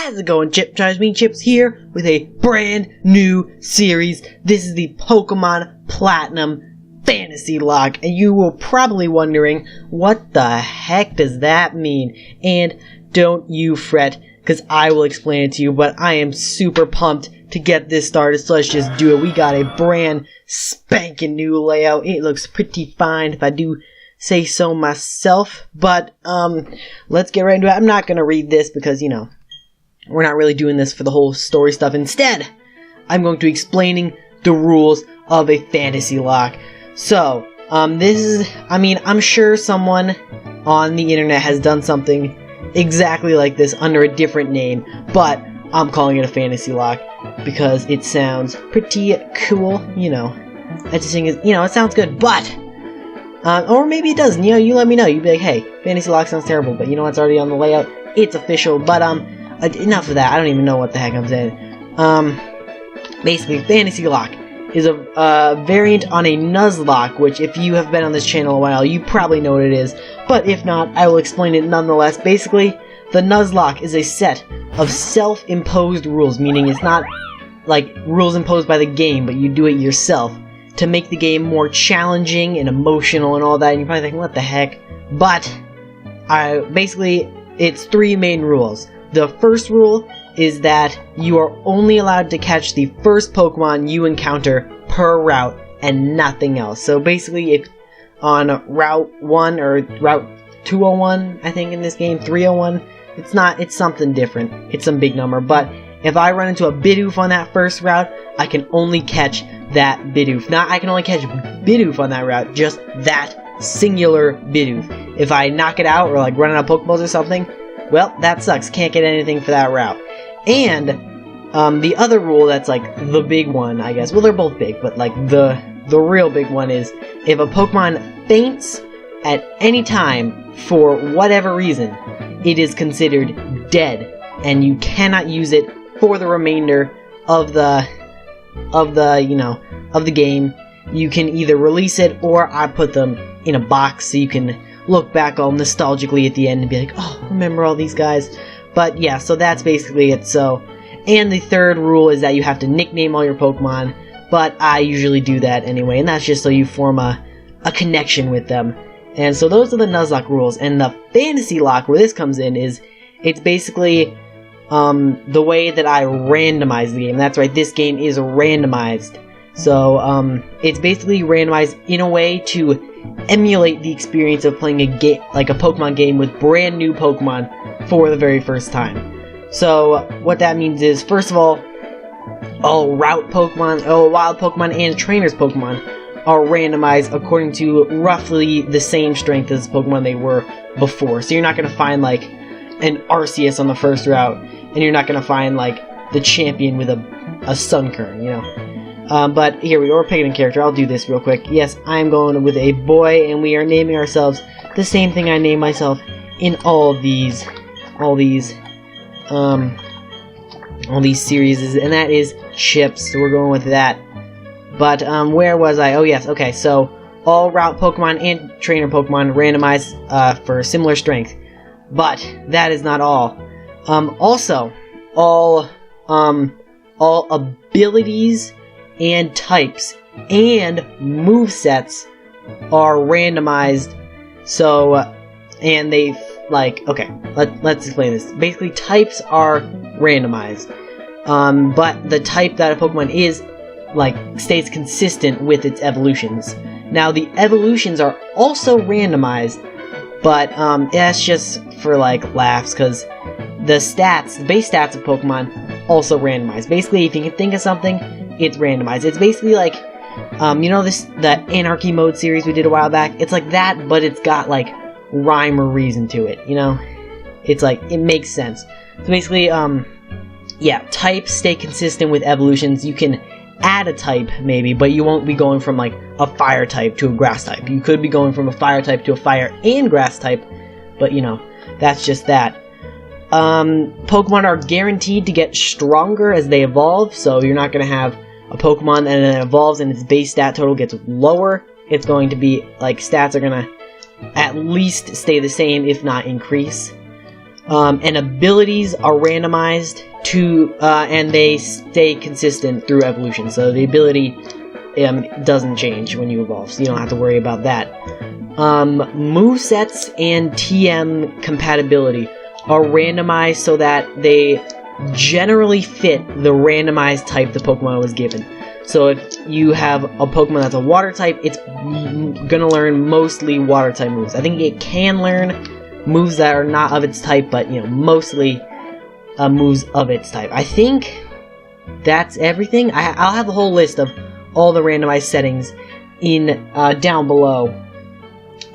How's it going, Chiptides? Me Chips here with a brand new series. This is the Pokemon Platinum Fantasy Locke, and you were probably wondering, what the heck does that mean? And don't you fret, because I will explain it to you, but I am super pumped to get this started, so let's just do it. We got a brand spanking new layout. It looks pretty fine, if I do say so myself, but let's get right into it. I'm not going to read this because, you know, we're not really doing this for the whole story stuff. Instead, I'm going to be explaining the rules of a fantasy lock. So, this is, I'm sure someone on the internet has done something exactly like this under a different name, but I'm calling it a fantasy lock because it sounds pretty cool, you know. I just think, it sounds good, but, or maybe it doesn't, you let me know. You'd be like, hey, fantasy lock sounds terrible, but you know what's already on the layout? It's official, but, enough of that. I don't even know what the heck I'm saying. Basically, Fantasy Lock is a variant on a Nuzlocke, which if you have been on this channel a while, you probably know what it is. But if not, I will explain it nonetheless. Basically, the Nuzlocke is a set of self-imposed rules, meaning it's not like rules imposed by the game, but you do it yourself to make the game more challenging and emotional and all that. And you're probably thinking, what the heck? But, basically, it's three main rules. The first rule is that you are only allowed to catch the first Pokemon you encounter per route and nothing else. So basically, if on Route 1 or Route 201, I think in this game, 301, it's something different. It's some big number. But if I run into a Bidoof on that first route, I can only catch that Bidoof. Not I can only catch Bidoof on that route, just that singular Bidoof. If I knock it out or like run out of Pokeballs or something, well, that sucks. Can't get anything for that route. And the other rule that's like the big one, I guess. Well, they're both big, but like the real big one is if a Pokemon faints at any time for whatever reason, it is considered dead, and you cannot use it for the remainder of the game. You can either release it, or I put them in a box so you can look back all nostalgically at the end and be like, oh, remember all these guys? But yeah, so that's basically it. So, and the third rule is that you have to nickname all your Pokemon, but I usually do that anyway, and that's just so you form a connection with them. And so those are the Nuzlocke rules. And the Fantasy Lock, where this comes in, is it's basically the way that I randomize the game. That's right, this game is randomized. So it's basically randomized in a way to emulate the experience of playing a game, like a Pokemon game with brand new Pokemon for the very first time. So what that means is, first of all route Pokemon, wild Pokemon, and trainers Pokemon are randomized according to roughly the same strength as the Pokemon they were before. So you're not going to find like an Arceus on the first route, and you're not going to find like the champion with a Sunkern, you know. But here we go, we're picking a character. I'll do this real quick. Yes, I'm going with a boy, and we are naming ourselves the same thing I name myself in all these series, and that is Chips. So we're going with that. But where was I? Oh yes, okay. So all route Pokemon and trainer Pokemon randomized for similar strength. But that is not all. Also, all abilities and types and movesets are randomized. So, and they okay, let's explain this. Basically, types are randomized, but the type that a Pokemon is stays consistent with its evolutions. Now, the evolutions are also randomized, but that's just for laughs, because the base stats of Pokemon also randomized. Basically, if you can think of something, it's randomized. It's basically the Anarchy Mode series we did a while back. It's like that, but it's got rhyme or reason to it, you know? It's it makes sense. So basically, types stay consistent with evolutions. You can add a type, maybe, but you won't be going from a fire type to a grass type. You could be going from a fire type to a fire and grass type, but that's just that. Pokemon are guaranteed to get stronger as they evolve, so you're not going to have a Pokemon and then it evolves and its base stat total gets lower. It's going to be, stats are going to at least stay the same, if not increase. And abilities are randomized to, and they stay consistent through evolution. So the ability doesn't change when you evolve, so you don't have to worry about that. Movesets and TM compatibility are randomized so that they generally fit the randomized type the Pokemon was given. So if you have a Pokemon that's a water type, it's gonna learn mostly water type moves. I think it can learn moves that are not of its type, but mostly moves of its type. I think that's everything. I'll have the whole list of all the randomized settings in down below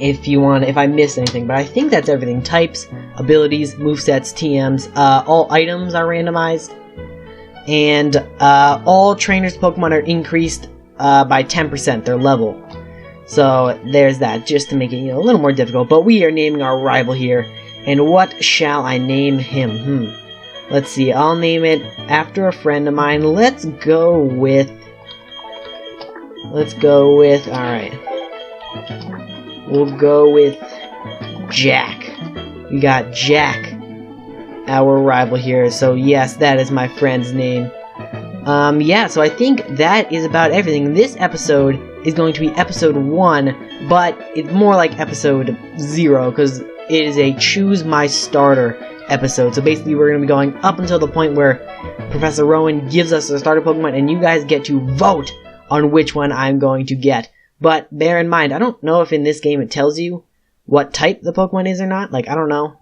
if you want, if I missed anything, but I think that's everything. Types, abilities, movesets, TMs, all items are randomized, and all trainers' Pokemon are increased by 10% their level. So there's that, just to make it a little more difficult. But we are naming our rival here, and what shall I name him? Let's see, I'll name it after a friend of mine. Let's go with, alright. We'll go with Jack. We got Jack, our rival here. So yes, that is my friend's name. Yeah, so I think that is about everything. This episode is going to be episode 1, but it's more like episode 0, because it is a choose my starter episode. So basically we're going to be going up until the point where Professor Rowan gives us a starter Pokemon, and you guys get to vote on which one I'm going to get. But bear in mind, I don't know if in this game it tells you what type the Pokemon is or not. Like, I don't know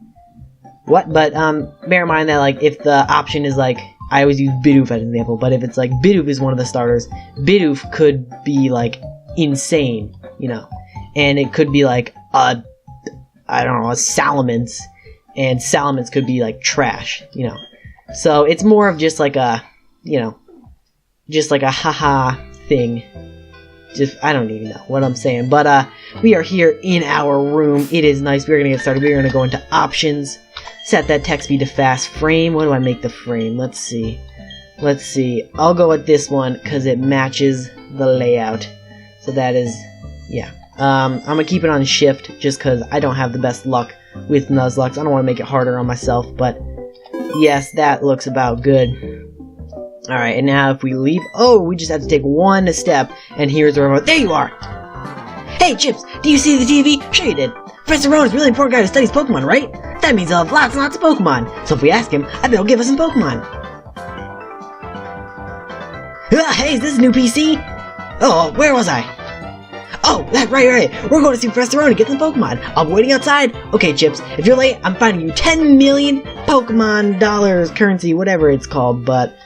what, but bear in mind that, like, if the option is, like, I always use Bidoof as an example, but if it's like Bidoof is one of the starters, Bidoof could be, like, insane, and it could be like a Salamence, and Salamence could be like trash, So it's more of just like a, just like a haha thing. I don't even know what I'm saying, but we are here in our room. It is nice. We're gonna get started. We're gonna go into options, set that text speed to fast frame. What do I make the frame? Let's see. I'll go with this one because it matches the layout. So that is, yeah. I'm gonna keep it on shift just because I don't have the best luck with Nuzlocke. I don't want to make it harder on myself, but yes, that looks about good. Alright, and now if we leave... Oh, we just have to take one step, and here's the remote. There you are! Hey, Chips, do you see the TV? Sure you did. Professor Rowan is a really important guy who studies Pokemon, right? That means he'll have lots and lots of Pokemon. So if we ask him, I bet he'll give us some Pokemon. Hey, is this a new PC? Oh, where was I? Oh, that's right. We're going to see Professor Rowan and get some Pokemon. I'll be waiting outside. Okay, Chips, if you're late, I'm finding you 10 million Pokemon dollars, currency, whatever it's called, but...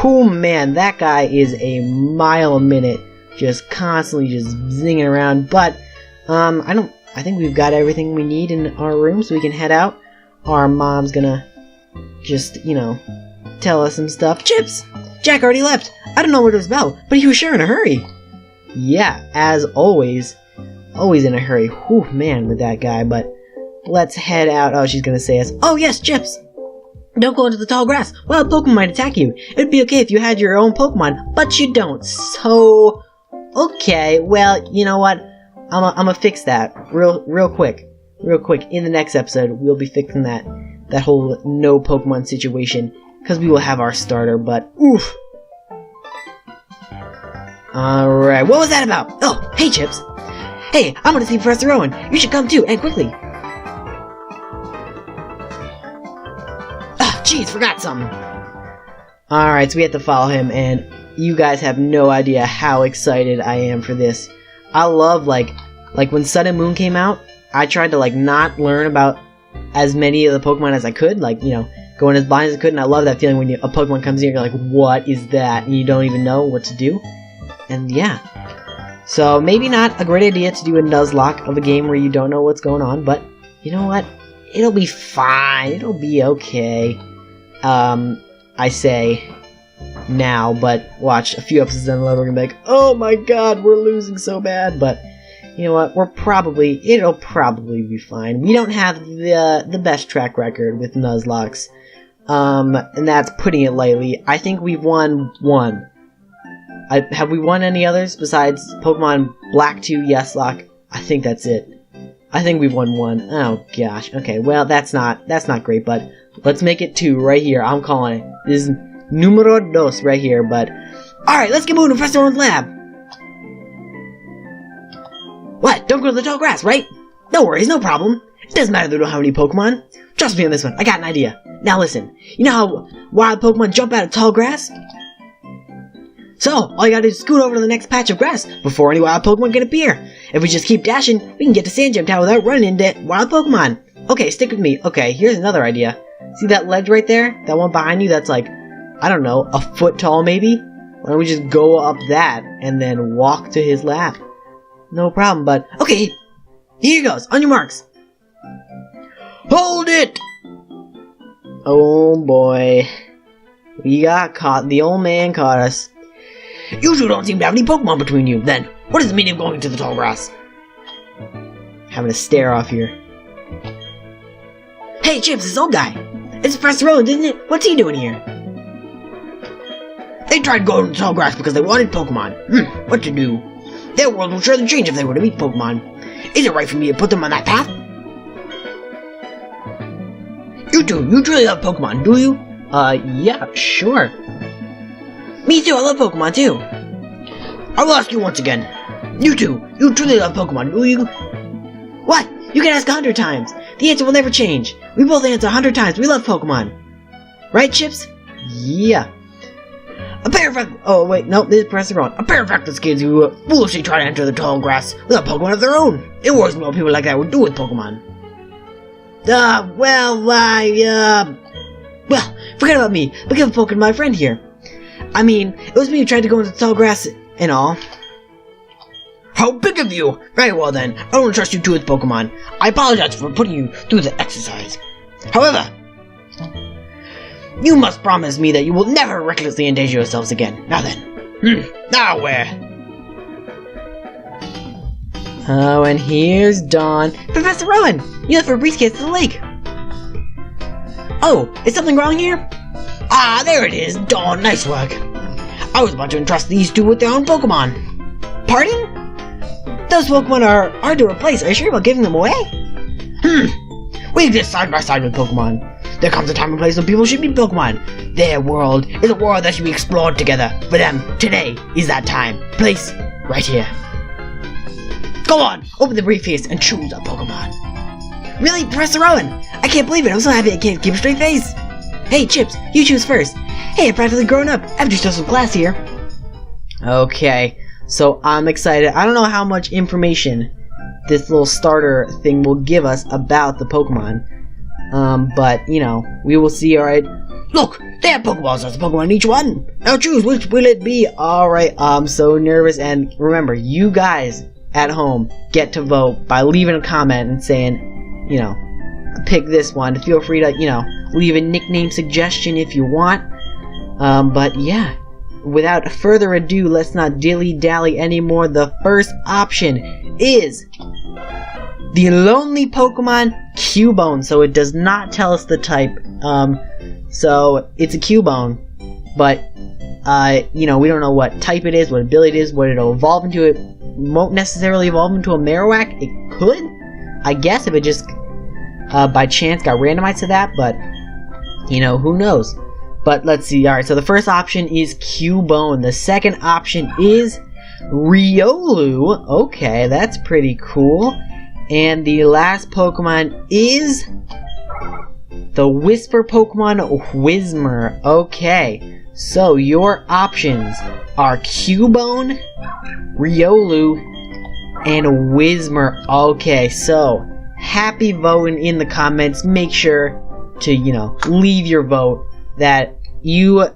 Oh man, that guy is a mile a minute, just constantly just zinging around, but, I think we've got everything we need in our room, so we can head out. Our mom's gonna just, tell us some stuff. Chips! Jack already left! I don't know what it was about, but he was sure in a hurry! Yeah, as always. Always in a hurry. Whew, man, with that guy, but let's head out. Oh, she's gonna say us. Oh yes, Chips! Don't go into the tall grass. Wild Pokemon might attack you. It'd be okay if you had your own Pokemon, but you don't. So, okay, well, you know what? I'm gonna fix that real quick. In the next episode, we'll be fixing that whole no Pokemon situation, because we will have our starter. But oof. All right, what was that about? Oh, hey, Chips. Hey, I'm gonna see Professor Rowan. You should come too, and quickly. Jeez, forgot something. Alright, so we have to follow him, and you guys have no idea how excited I am for this. I love, like when Sun and Moon came out, I tried to, not learn about as many of the Pokemon as I could, going as blind as I could, and I love that feeling when a Pokemon comes in, you're like, what is that? And you don't even know what to do. And yeah. So, maybe not a great idea to do a Nuzlocke of a game where you don't know what's going on, but, you know what? It'll be fine. It'll be okay. I say now, but watch a few episodes down the road, we're gonna be like, oh my god, we're losing so bad, but you know what, it'll probably be fine. We don't have the best track record with Nuzlocks, and that's putting it lightly. I think we've won one. Have we won any others besides Pokemon Black 2, Yes Lock? I think that's it. I think we've won 1. Oh gosh. Okay, well that's not great, but let's make it 2 right here. I'm calling it. This is numero dos right here, but alright, let's get moving to Professor Owen's lab. What? Don't go to the tall grass, right? No worries, no problem. It doesn't matter that we don't have any Pokemon. Trust me on this one, I got an idea. Now listen, you know how wild Pokemon jump out of tall grass? So, all you gotta do is scoot over to the next patch of grass before any wild Pokemon can appear. If we just keep dashing, we can get to Sand Gym Tower without running into wild Pokemon. Okay, stick with me. Okay, here's another idea. See that ledge right there? That one behind you that's like, I don't know, a foot tall maybe? Why don't we just go up that and then walk to his lab? No problem, but okay, here goes. On your marks. Hold it! Oh boy. We got caught. The old man caught us. You two don't seem to have any Pokemon between you. Then, what does it mean of going to the tall grass? Having a stare off here. Hey, Chips, this old guy. It's Professor Owen, isn't it? What's he doing here? They tried going to the tall grass because they wanted Pokemon. What to do? Their world will surely change if they were to meet Pokemon. Is it right for me to put them on that path? You two, you truly love Pokemon, do you? Yeah, sure. Me too, I love Pokemon too. I will ask you once again. You two, you truly love Pokemon, do you? What? You can ask 100 times. The answer will never change. We both answer 100 times. We love Pokemon. Right, Chips? Yeah. A pair of... Oh, wait, no, this is Professor Owen. A pair of reckless kids who foolishly try to enter the tall grass without Pokemon of their own. It worries me what people like that would do with Pokemon. Well, forget about me. But give a Pokemon to my friend here. I mean, it was me who tried to go into the tall grass and all. How big of you! Very well then, I don't trust you two with Pokemon. I apologize for putting you through the exercise. However, you must promise me that you will never recklessly endanger yourselves again. Now then. Now where? Oh, and here's Dawn. Professor Owen! You left for a briefcase to the lake. Oh, is something wrong here? Ah, there it is. Dawn, nice work. I was about to entrust these two with their own Pokemon. Pardon? Those Pokemon are hard to replace. Are you sure about giving them away? We exist side by side with Pokemon. There comes a time and place when people should meet Pokemon. Their world is a world that should be explored together. For them, today is that time. Place, right here. Go on, open the briefcase and choose a Pokemon. Really, Professor Owen? I can't believe it. I'm so happy I can't keep a straight face. Hey, Chips, you choose first. Hey, I've practically grown up. I have to show some class here. Okay, so I'm excited. I don't know how much information this little starter thing will give us about the Pokemon. But, you know, we will see, alright? Look, they have Pokeballs. There's a Pokemon in each one. Now choose, which will it be? Alright, I'm so nervous. And remember, you guys at home get to vote by leaving a comment and saying, you know, pick this one. Feel free to, you know, leave a nickname suggestion if you want. But yeah, without further ado, let's not dilly-dally anymore. The first option is the lonely Pokemon Cubone. So it does not tell us the type. So it's a Cubone, but you know, we don't know what type it is, what ability it is, what it'll evolve into. It won't necessarily evolve into a Marowak. It could, I guess, if it just by chance got randomized to that, but you know, who knows. But let's see. Alright, so the first option is Cubone. The second option is Riolu. Okay, that's pretty cool. And the last Pokemon is the Whisper Pokemon Whismur. Okay, so your options are Cubone, Riolu, and Whismur. Okay, so happy voting in the comments. Make sure to, you know, leave your vote that you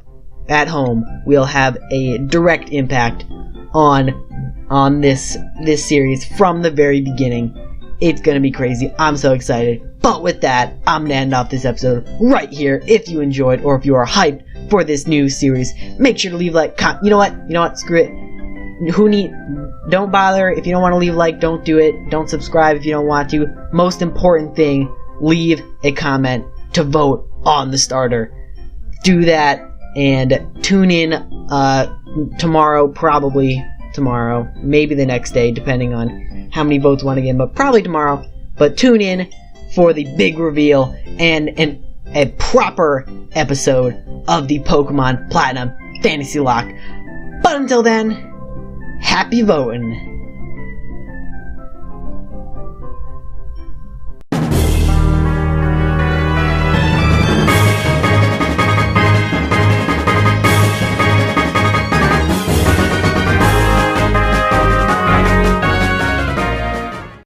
at home will have a direct impact on this series from the very beginning. It's gonna be crazy. I'm so excited. But with that, I'm gonna end off this episode right here. If you enjoyed or if you are hyped for this new series, make sure to leave a like. You know what? Screw it. Don't bother. If you don't want to leave a like, don't do it. Don't subscribe if you don't want to. Most important thing, leave a comment to vote on the starter. Do that and tune in tomorrow, probably tomorrow, maybe the next day, depending on how many votes want to get, but probably tomorrow but tune in for the big reveal and a proper episode of the Pokemon Platinum Fantasy Lock. But until then, happy voting!